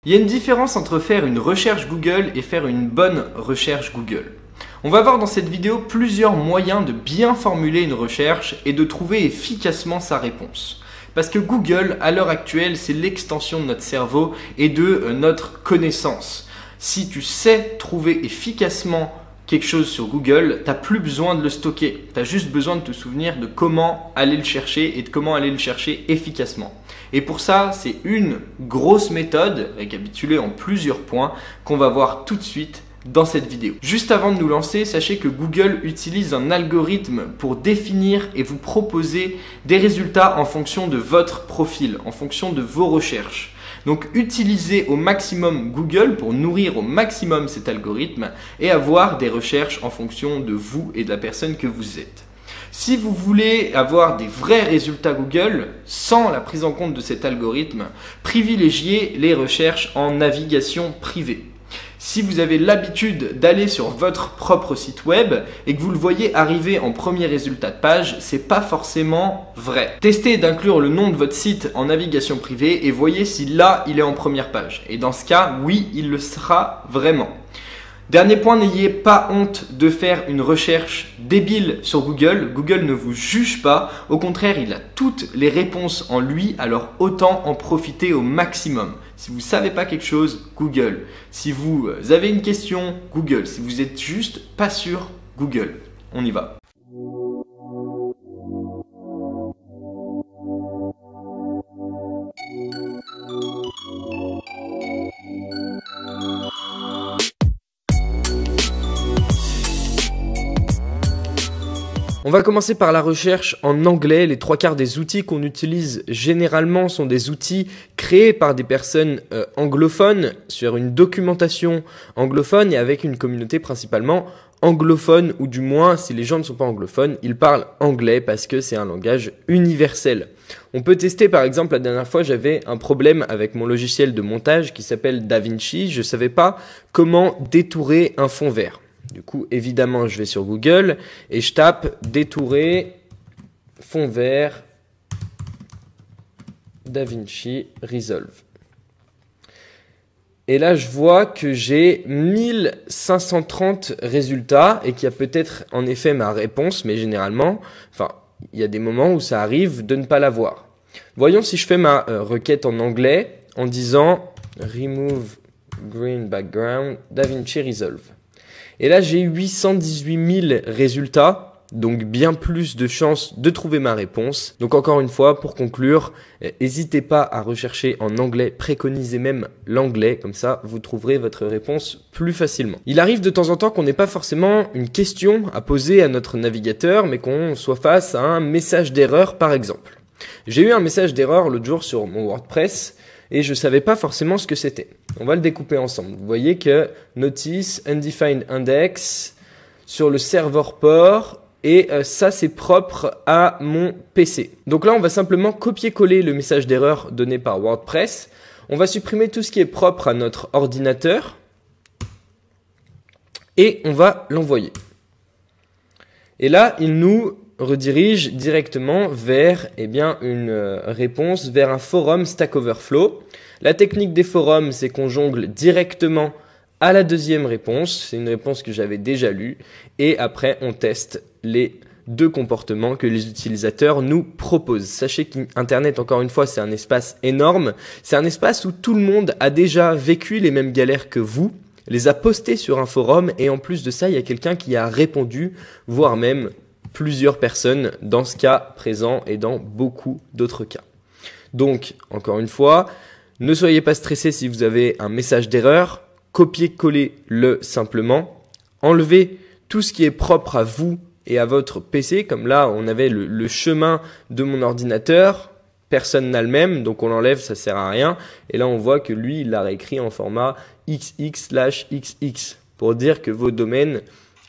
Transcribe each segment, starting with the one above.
Il y a une différence entre faire une recherche Google et faire une bonne recherche Google. On va voir dans cette vidéo plusieurs moyens de bien formuler une recherche et de trouver efficacement sa réponse. Parce que Google, à l'heure actuelle, c'est l'extension de notre cerveau et de notre connaissance. Si tu sais trouver efficacement quelque chose sur Google, tu n'as plus besoin de le stocker. Tu as juste besoin de te souvenir de comment aller le chercher et de comment aller le chercher efficacement. Et pour ça, c'est une grosse méthode, récapitulée en plusieurs points, qu'on va voir tout de suite dans cette vidéo. Juste avant de nous lancer, sachez que Google utilise un algorithme pour définir et vous proposer des résultats en fonction de votre profil, en fonction de vos recherches. Donc utilisez au maximum Google pour nourrir au maximum cet algorithme et avoir des recherches en fonction de vous et de la personne que vous êtes. Si vous voulez avoir des vrais résultats Google sans la prise en compte de cet algorithme, privilégiez les recherches en navigation privée. Si vous avez l'habitude d'aller sur votre propre site web et que vous le voyez arriver en premier résultat de page, c'est pas forcément vrai. Testez d'inclure le nom de votre site en navigation privée et voyez si là il est en première page. Et dans ce cas, oui, il le sera vraiment. Dernier point, n'ayez pas honte de faire une recherche débile sur Google. Google ne vous juge pas. Au contraire, il a toutes les réponses en lui, alors autant en profiter au maximum. Si vous ne savez pas quelque chose, Google. Si vous avez une question, Google. Si vous êtes juste pas sûr, Google. On y va. On va commencer par la recherche en anglais. Les trois quarts des outils qu'on utilise généralement sont des outils créés par des personnes anglophones sur une documentation anglophone et avec une communauté principalement anglophone, ou du moins si les gens ne sont pas anglophones, ils parlent anglais parce que c'est un langage universel. On peut tester par exemple, la dernière fois j'avais un problème avec mon logiciel de montage qui s'appelle DaVinci. Je ne savais pas comment détourer un fond vert. Du coup, évidemment, je vais sur Google et je tape détourer fond vert DaVinci Resolve. Et là, je vois que j'ai 1530 résultats et qu'il y a peut-être en effet ma réponse, mais généralement, il y a des moments où ça arrive de ne pas l'avoir. Voyons si je fais ma requête en anglais en disant remove green background DaVinci Resolve. Et là, j'ai 818 000 résultats, donc bien plus de chances de trouver ma réponse. Donc encore une fois, pour conclure, n'hésitez pas à rechercher en anglais, préconisez même l'anglais, comme ça vous trouverez votre réponse plus facilement. Il arrive de temps en temps qu'on n'ait pas forcément une question à poser à notre navigateur, mais qu'on soit face à un message d'erreur par exemple. J'ai eu un message d'erreur l'autre jour sur mon WordPress, et je ne savais pas forcément ce que c'était. On va le découper ensemble. Vous voyez que notice undefined index sur le serveur port et ça c'est propre à mon PC. Donc là on va simplement copier-coller le message d'erreur donné par WordPress. On va supprimer tout ce qui est propre à notre ordinateur et on va l'envoyer. Et là il nous redirige directement vers une réponse, vers un forum Stack Overflow. La technique des forums, c'est qu'on jongle directement à la deuxième réponse. C'est une réponse que j'avais déjà lue. Et après, on teste les deux comportements que les utilisateurs nous proposent. Sachez qu'Internet, encore une fois, c'est un espace énorme. C'est un espace où tout le monde a déjà vécu les mêmes galères que vous, les a postés sur un forum et en plus de ça, il y a quelqu'un qui a répondu, voire même plusieurs personnes dans ce cas présent et dans beaucoup d'autres cas. Donc, encore une fois, ne soyez pas stressés si vous avez un message d'erreur, copiez-collez-le simplement, enlevez tout ce qui est propre à vous et à votre PC, comme là on avait le chemin de mon ordinateur, personne n'a le même, donc on l'enlève, ça sert à rien, et là on voit que lui il l'a réécrit en format xx/xx pour dire que vos domaines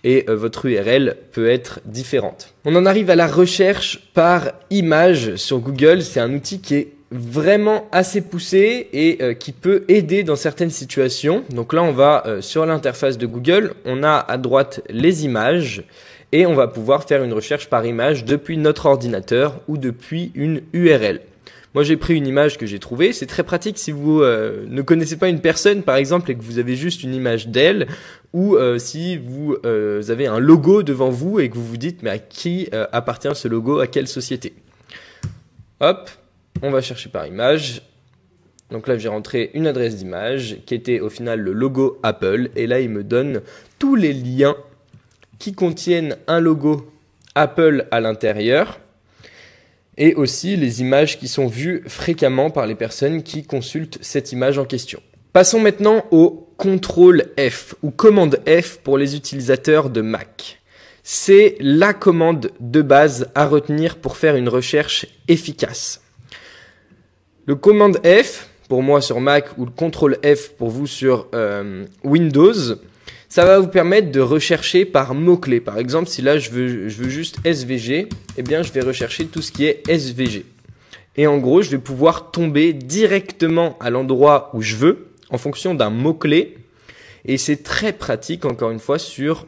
et votre URL peut être différente. On en arrive à la recherche par image sur Google. C'est un outil qui est vraiment assez poussé et qui peut aider dans certaines situations. Donc là, on va sur l'interface de Google. On a à droite les images et on va pouvoir faire une recherche par image depuis notre ordinateur ou depuis une URL. Moi, j'ai pris une image que j'ai trouvée. C'est très pratique si vous ne connaissez pas une personne, par exemple, et que vous avez juste une image d'elle, ou si vous avez un logo devant vous et que vous vous dites, mais à qui appartient ce logo, à quelle société? Hop, on va chercher par image. Donc là, j'ai rentré une adresse d'image qui était au final le logo Apple. Et là, il me donne tous les liens qui contiennent un logo Apple à l'intérieur. Et aussi les images qui sont vues fréquemment par les personnes qui consultent cette image en question. Passons maintenant au CTRL F ou commande F pour les utilisateurs de Mac. C'est la commande de base à retenir pour faire une recherche efficace. Le commande F, pour moi sur Mac, ou le CTRL F pour vous sur Windows, ça va vous permettre de rechercher par mots-clés. Par exemple, si là je veux juste SVG, eh bien je vais rechercher tout ce qui est SVG. Et en gros, je vais pouvoir tomber directement à l'endroit où je veux, en fonction d'un mot-clé. Et c'est très pratique, encore une fois, sur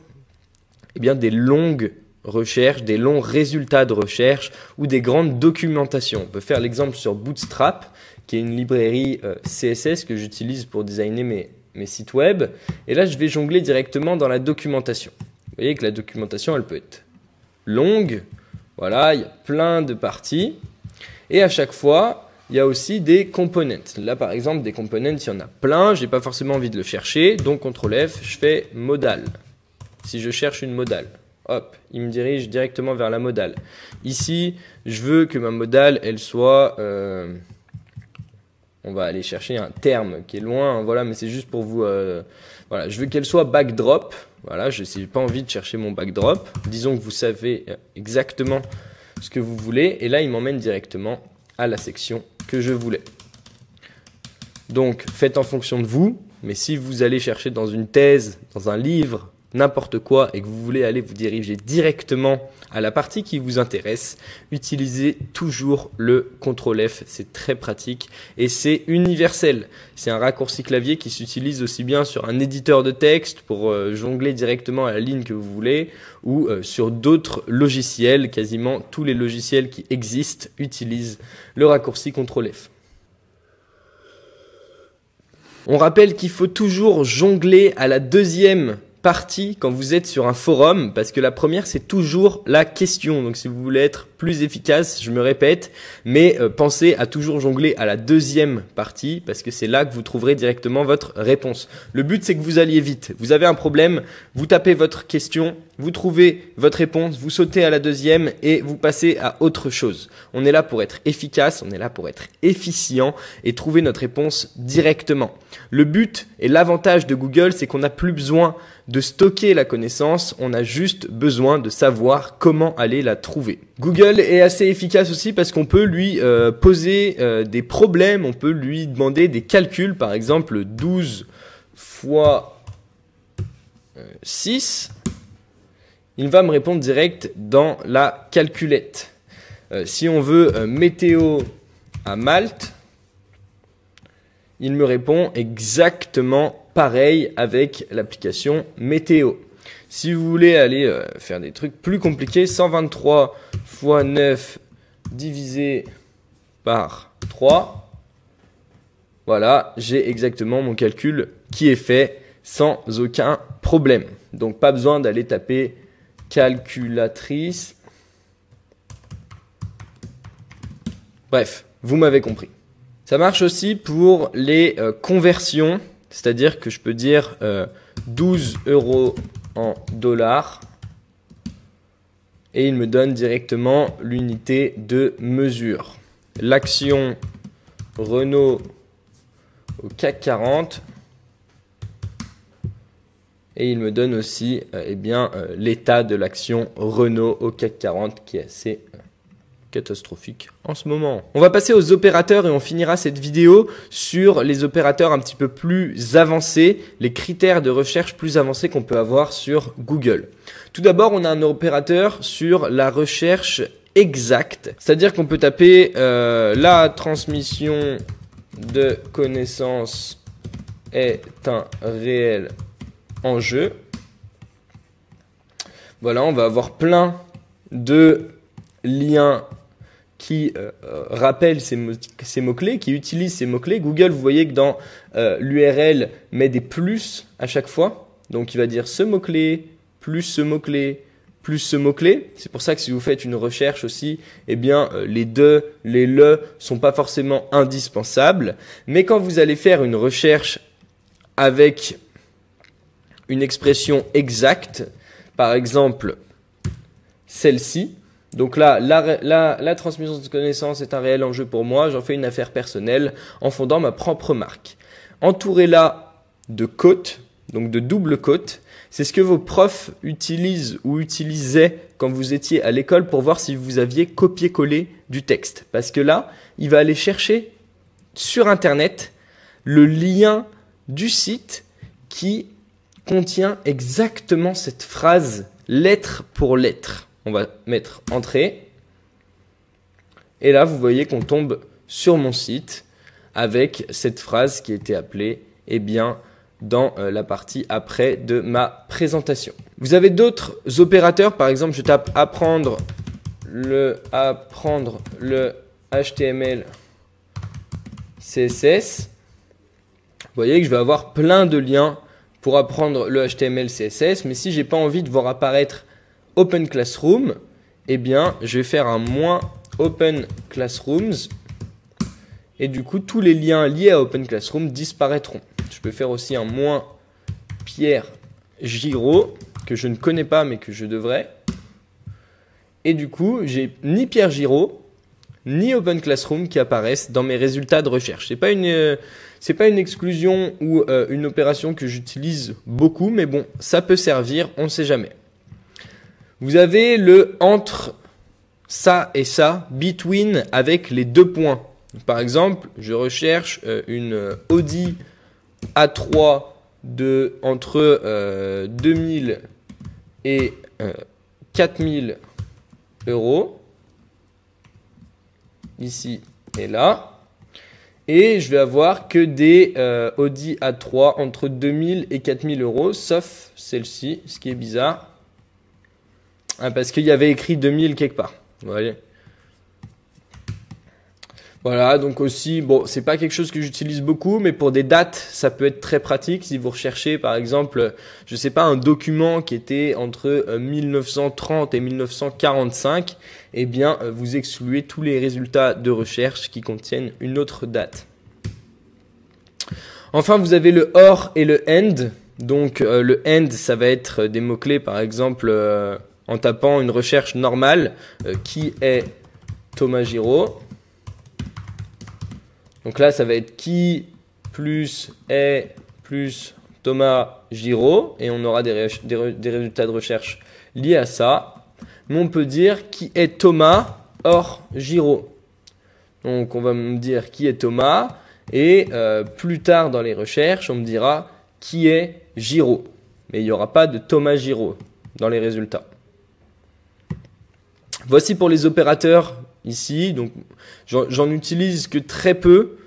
des longues recherches, des longs résultats de recherche ou des grandes documentations. On peut faire l'exemple sur Bootstrap, qui est une librairie CSS que j'utilise pour designer mes sites web. Et là, je vais jongler directement dans la documentation. Vous voyez que la documentation, elle peut être longue. Voilà, il y a plein de parties. Et à chaque fois, il y a aussi des components. Là, par exemple, des components, il y en a plein. Je n'ai pas forcément envie de le chercher. Donc, CTRL F, je fais modal. Si je cherche une modale, hop, il me dirige directement vers la modale. Ici, je veux que ma modale, elle soit... on va aller chercher un terme qui est loin, voilà, mais c'est juste pour vous... voilà, je veux qu'elle soit backdrop. Voilà, je n'ai pas envie de chercher mon backdrop. Disons que vous savez exactement ce que vous voulez. Et là, il m'emmène directement à la section que je voulais. Donc, faites en fonction de vous. Mais si vous allez chercher dans une thèse, dans un livre, n'importe quoi, et que vous voulez aller vous diriger directement à la partie qui vous intéresse, utilisez toujours le CTRL F, c'est très pratique et c'est universel. C'est un raccourci clavier qui s'utilise aussi bien sur un éditeur de texte pour jongler directement à la ligne que vous voulez ou sur d'autres logiciels. Quasiment tous les logiciels qui existent utilisent le raccourci CTRL F. On rappelle qu'il faut toujours jongler à la deuxième partie quand vous êtes sur un forum, parce que la première c'est toujours la question. Donc si vous voulez être plus efficace, je me répète, mais pensez à toujours jongler à la deuxième partie, parce que c'est là que vous trouverez directement votre réponse. Le but c'est que vous alliez vite. Vous avez un problème, vous tapez votre question, vous trouvez votre réponse, vous sautez à la deuxième et vous passez à autre chose. On est là pour être efficace, on est là pour être efficient et trouver notre réponse directement. Le but et l'avantage de Google, c'est qu'on n'a plus besoin de stocker la connaissance, on a juste besoin de savoir comment aller la trouver. Google est assez efficace aussi parce qu'on peut lui poser des problèmes, on peut lui demander des calculs, par exemple 12 fois 6, il va me répondre direct dans la calculette. Si on veut météo à Malte, il me répond exactement pareil avec l'application météo. Si vous voulez aller faire des trucs plus compliqués, 123 fois 9 divisé par 3, voilà, j'ai exactement mon calcul qui est fait sans aucun problème. Donc pas besoin d'aller taper calculatrice. Bref, vous m'avez compris. Ça marche aussi pour les conversions, c'est-à-dire que je peux dire 12 € en dollars et il me donne directement l'unité de mesure. L'action Renault au CAC 40 et il me donne aussi l'état de l'action Renault au CAC 40 qui est assez catastrophique en ce moment. On va passer aux opérateurs et on finira cette vidéo sur les opérateurs un petit peu plus avancés, les critères de recherche plus avancés qu'on peut avoir sur Google. Tout d'abord, on a un opérateur sur la recherche exacte, c'est-à-dire qu'on peut taper la transmission de connaissances est un réel enjeu. Voilà, on va avoir plein de liens qui rappelle ces mots-clés, qui utilise ces mots-clés. Google, vous voyez que dans l'URL, met des plus à chaque fois. Donc, il va dire ce mot-clé, plus ce mot-clé, plus ce mot-clé. C'est pour ça que si vous faites une recherche aussi, eh bien, les de, les le sont pas forcément indispensables. Mais quand vous allez faire une recherche avec une expression exacte, par exemple, celle-ci. Donc là, la transmission de connaissances est un réel enjeu pour moi. J'en fais une affaire personnelle en fondant ma propre marque. Entourez-la de quotes, donc de double quotes. C'est ce que vos profs utilisent ou utilisaient quand vous étiez à l'école pour voir si vous aviez copié-collé du texte. Parce que là, il va aller chercher sur Internet le lien du site qui contient exactement cette phrase lettre pour lettre. On va mettre entrée. Et là, vous voyez qu'on tombe sur mon site avec cette phrase qui a été appelée, eh bien, dans la partie après de ma présentation. Vous avez d'autres opérateurs. Par exemple, je tape apprendre le HTML, CSS. Vous voyez que je vais avoir plein de liens pour apprendre le HTML, CSS, mais si j'ai pas envie de voir apparaître Open Classroom, eh bien, je vais faire un moins Open Classrooms et du coup, tous les liens liés à Open Classroom disparaîtront. Je peux faire aussi un moins Pierre Giraud, que je ne connais pas, mais que je devrais. Et du coup, j'ai ni Pierre Giraud, ni Open Classroom qui apparaissent dans mes résultats de recherche. C'est pas une exclusion ou une opération que j'utilise beaucoup, mais bon, ça peut servir, on ne sait jamais. Vous avez le entre ça et ça, between avec les deux points. Par exemple, je recherche une Audi A3 entre 2000 et 4000 euros. Ici et là. Et je vais avoir que des Audi A3 entre 2000 et 4000 euros, sauf celle-ci, ce qui est bizarre. Parce qu'il y avait écrit 2000 quelque part. Vous voyez. Voilà, donc aussi, bon, c'est pas quelque chose que j'utilise beaucoup, mais pour des dates, ça peut être très pratique. Si vous recherchez, par exemple, je sais pas, un document qui était entre 1930 et 1945, eh bien, vous excluez tous les résultats de recherche qui contiennent une autre date. Enfin, vous avez le or et le and. Donc, le and, ça va être des mots-clés, par exemple, en tapant une recherche normale, qui est Thomas Giraud. Donc là, ça va être qui plus est plus Thomas Giraud. Et on aura des résultats de recherche liés à ça. Mais on peut dire qui est Thomas or Giraud. Donc on va me dire qui est Thomas. Et plus tard dans les recherches, on me dira qui est Giraud. Mais il n'y aura pas de Thomas Giraud dans les résultats. Voici pour les opérateurs ici. Donc j'en utilise que très peu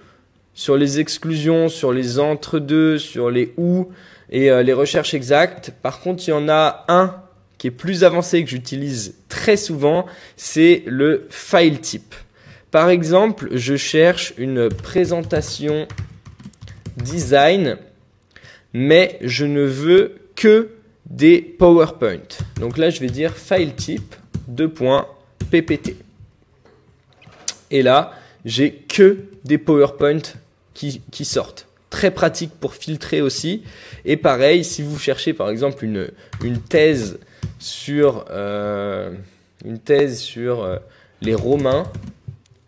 sur les exclusions, sur les entre-deux, sur les ou et les recherches exactes. Par contre, il y en a un qui est plus avancé que j'utilise très souvent, c'est le file type. Par exemple, je cherche une présentation design, mais je ne veux que des PowerPoint. Donc là, je vais dire file type .ppt. Et là, j'ai que des PowerPoint qui sortent. Très pratique pour filtrer aussi. Et pareil, si vous cherchez par exemple une thèse sur les Romains,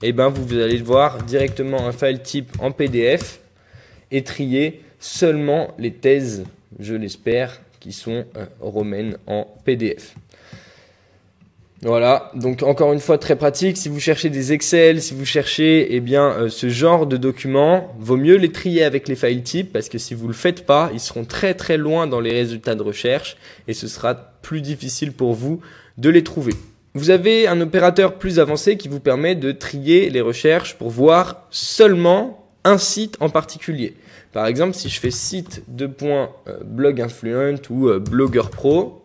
et ben vous allez voir directement un file type en PDF et trier seulement les thèses, je l'espère, qui sont romaines en PDF. Voilà, donc encore une fois très pratique. Si vous cherchez des Excel, si vous cherchez ce genre de documents, vaut mieux les trier avec les file types parce que si vous le faites pas, ils seront très très loin dans les résultats de recherche et ce sera plus difficile pour vous de les trouver. Vous avez un opérateur plus avancé qui vous permet de trier les recherches pour voir seulement un site en particulier. Par exemple, si je fais site blog influent ou blogueur pro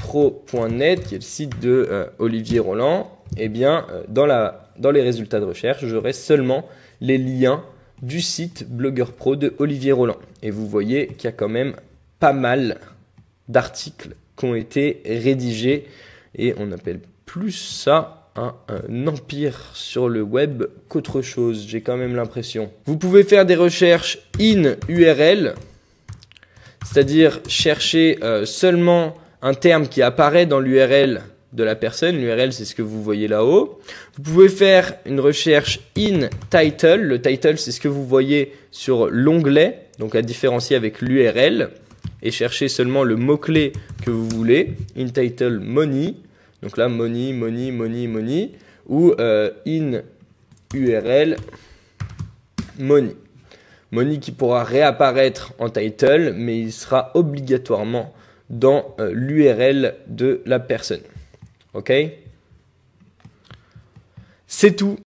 bloggerpro.net, qui est le site de Olivier Roland, eh bien, dans les résultats de recherche, j'aurai seulement les liens du site Blogger Pro de Olivier Roland. Et vous voyez qu'il y a quand même pas mal d'articles qui ont été rédigés et on appelle plus ça un empire sur le web qu'autre chose, j'ai quand même l'impression. Vous pouvez faire des recherches in URL, c'est-à-dire chercher seulement un terme qui apparaît dans l'URL de la personne. L'URL, c'est ce que vous voyez là-haut. Vous pouvez faire une recherche in title. Le title, c'est ce que vous voyez sur l'onglet, donc à différencier avec l'URL, et chercher seulement le mot-clé que vous voulez. In title money, donc là money, money, money, money, ou in URL money. Money qui pourra réapparaître en title, mais il sera obligatoirement dans l'URL de la personne. Ok? C'est tout